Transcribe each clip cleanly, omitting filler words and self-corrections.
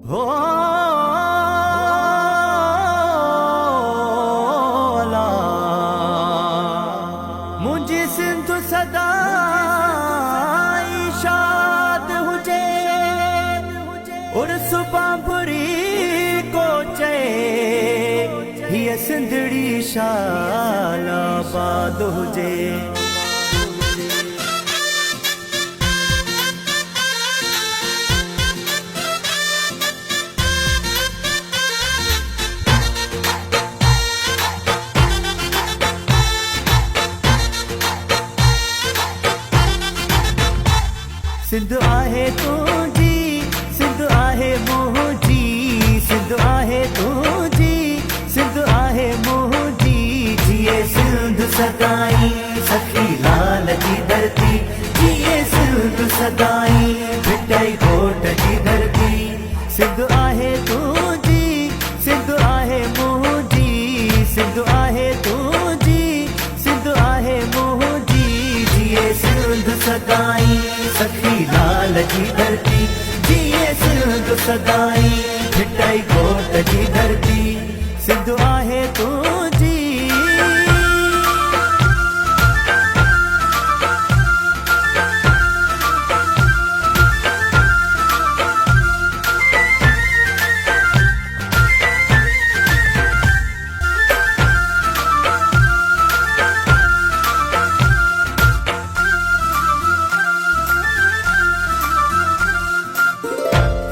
हो अला मुझे सिंधु सदा शाद हुजे उर्स बांभरी को चे हीअ सिंधड़ी शाला बाद हुजे। सिंध आहे तुझी सिंध आहे मुंहिंजी सिंध आहे तुझी सिंध आहे मुंहिंजी जिए सिंध सदाई सखी लाल जी धरती जिए सिंध सदाई मिटाई घोट जी धरती। सिंध आहे तुझी सिंध आहे मुंहिंजी सिंध आहे तुझी सिंध आहे मुंहिंजी जिए सिंध सदाई सखी लाल जी धरती जिए सिंध सदाई मिटाई घोट जी धरती। सिंध आहे तुझी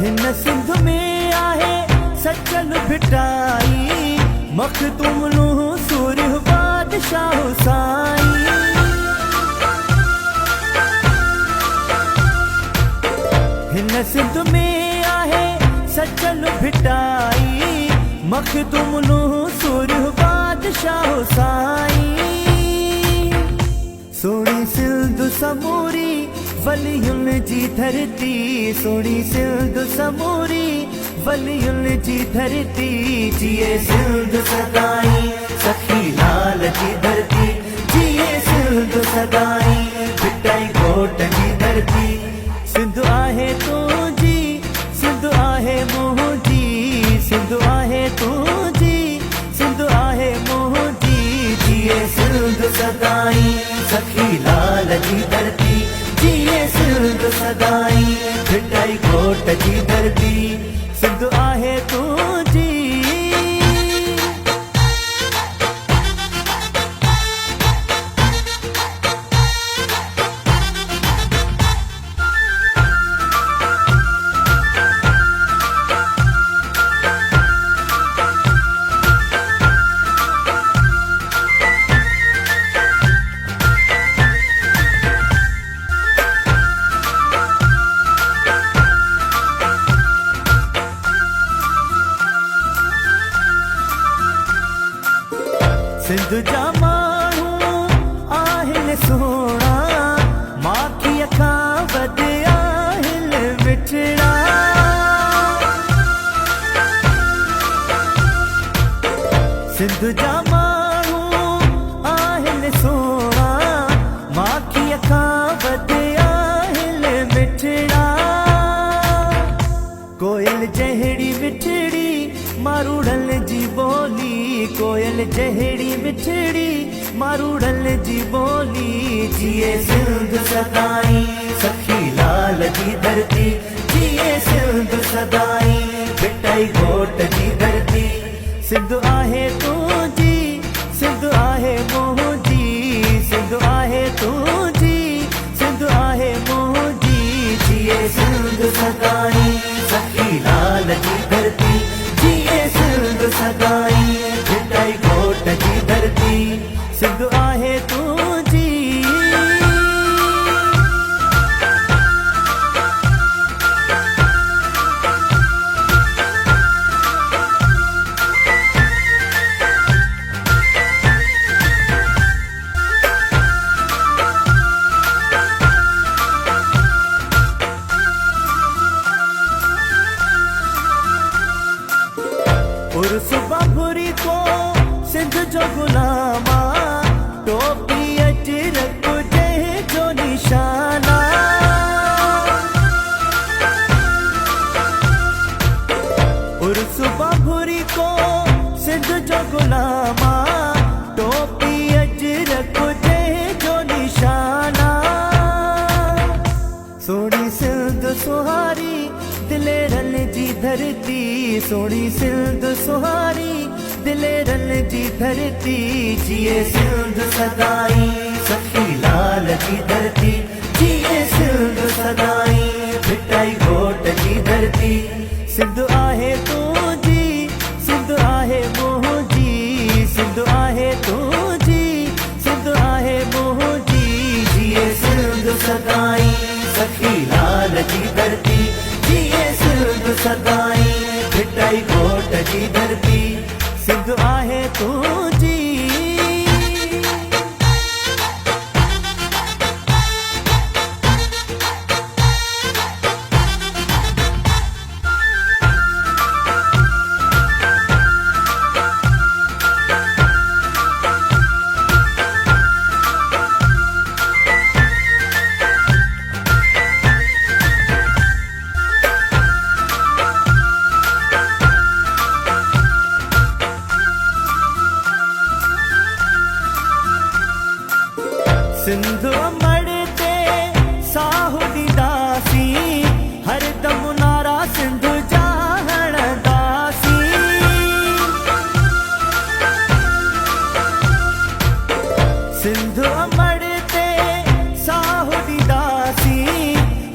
हिन सिंध में आहे सचल भिटाई मखदूम नूह सूर्य बादशाह साईं। हिन सिंध में आहे सचल भिटाई मखदूम नूह सूर्य बादशाह साईं। सोणी सिंध समूरी वलियुन जी धरती सोणी सिंध समूरी वलियुन जी धरती जिए सिंध सदाई सखी लाल जी धरती जिए सिंध सदाई मिटाई घोट जी धरती। सिंध आहे तुझी सिंध आहे मुंहिंजी सिंध आहे तुझी सिंध आहे मुंहिंजी जिए सिंध सदाई सखी लाल जी धरती जिए सिंध सदाई मिटाई घोट जी धरती। सिंध आहे तुझी सिंध जा माण्हू आहिनि सुहिणा माखीअ खां वधि आहिनि मिठड़ा। सिंध जा माण्हू आहिनि सुहिणा माखीअ खां वधि आहिनि मिठड़ा। कोयल जहिड़ी मिठड़ी मारूड़ल जी बोली कोयल जहिड़ी मिठड़ी मारूड़ल जी बोली जिए सिंध सदाई सखी लाल जी धरती जिए सिंध सदाई मिटाई घोट जी धरती। सिंध आहे तुझी सिंध आहे मुंहिंजी सिंध आहे तुझी सिंध आहे मुंहिंजी जिए सिंध सदाई सखी लाल जी धरती जिए सिंध सदाई मिटाई घोट जी धरती। सिंध आहे तुझी उर्स बांभरी को सिंध जो गुलामा टोपी अजरक जो निशाना। जी धरती सोनी सिंध सुहारी दिले रल जी धरती जिए सिंध सदाई सखी लाल जी धरती जिए सिंध सदाई मिटाई घोट जी धरती सिंध आहे तू जी सिंध आहे मोह जी सिंध आहे तू जी सिंध आहे मोह जी जिए सिंध सदाई सखी लाल जी धरती जिए सिंध सदाई मिटाई घोट जी धरती सिंध आहे तू जी सिंधु मड़ते साहुदी दासी हर दम नारा सिंधु जाहण दासी सिंधु मड़ते साहुदी दासी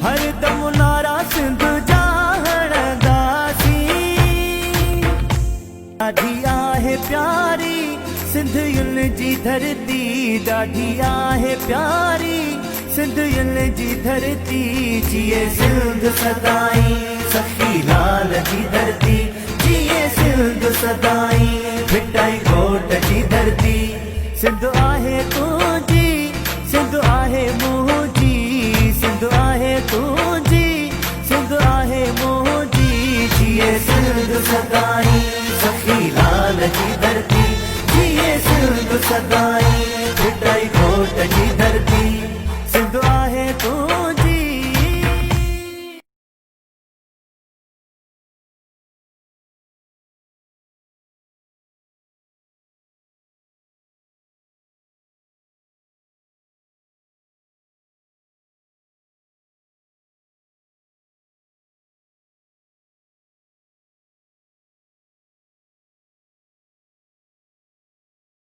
हर दम नारा सिंधु जाहण दासी ॾाढी आहे प्यारी सिंधियुन जी धरती ॾाढी आहे प्यारी सिंधियुन जी धरती जिए सिंध सदाई सखी लाल जी धरती जिए सिंध सदाई मिटाई घोट जी धरती सिंध आहे तू जी सिंध आहे मोह जी सिंध आहे तू जी सिंध आहे मोह जी जिए सिंध सदाई सखी लाल जी धरती जिए सिंध सदाई मिटाई घोट जी धरती